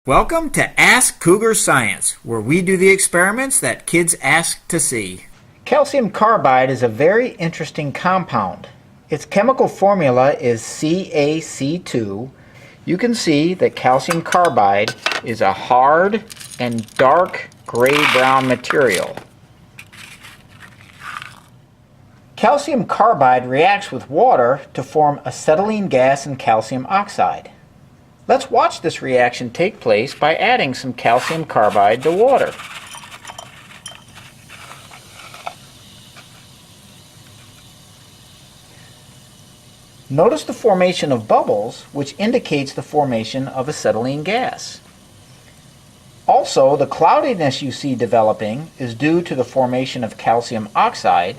Welcome to Ask Cougar Science, where we do the experiments that kids ask to see. Calcium carbide is a very interesting compound. Its chemical formula is CaC2. You can see that calcium carbide is a hard and dark gray-brown material. Calcium carbide reacts with water to form acetylene gas and calcium oxide. Let's watch this reaction take place by adding some calcium carbide to water. Notice the formation of bubbles, which indicates the formation of acetylene gas. Also, the cloudiness you see developing is due to the formation of calcium oxide,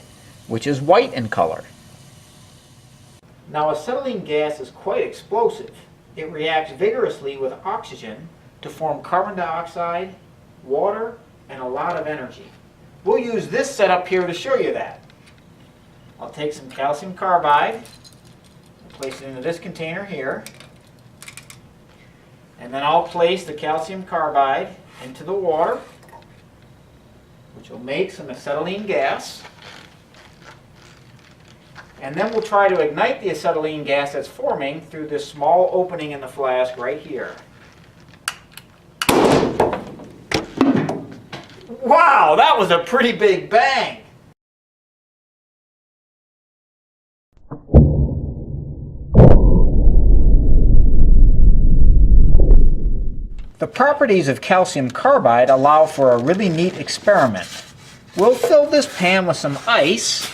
which is white in color. Now, acetylene gas is quite explosive. It reacts vigorously with oxygen to form carbon dioxide, water, and a lot of energy. We'll use this setup here to show you that. I'll take some calcium carbide and place it into this container here. And then I'll place the calcium carbide into the water, which will make some acetylene gas. And then we'll try to ignite the acetylene gas that's forming through this small opening in the flask right here. Wow, that was a pretty big bang! The properties of calcium carbide allow for a really neat experiment. We'll fill this pan with some ice.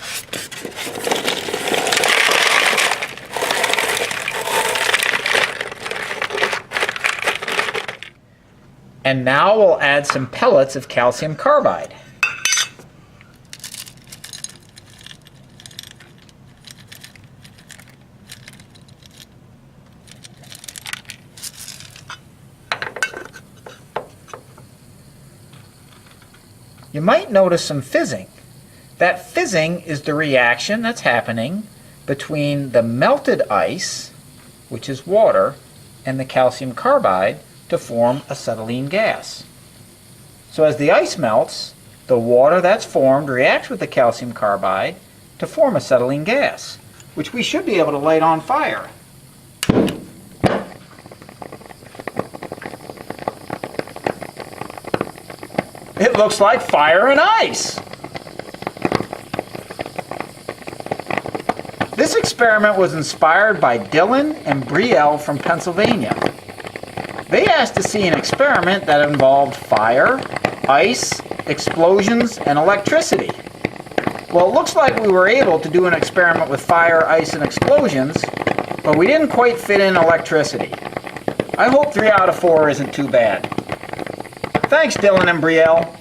And now we'll add some pellets of calcium carbide. You might notice some fizzing. That fizzing is the reaction that's happening between the melted ice, which is water, and the calcium carbide to form acetylene gas. So as the ice melts, the water that's formed reacts with the calcium carbide to form acetylene gas, which we should be able to light on fire. It looks like fire and ice! This experiment was inspired by Dylan and Brielle from Pennsylvania. They asked to see an experiment that involved fire, ice, explosions, and electricity. Well, it looks like we were able to do an experiment with fire, ice, and explosions, but we didn't quite fit in electricity. I hope 3 out of 4 isn't too bad. Thanks, Dylan and Brielle.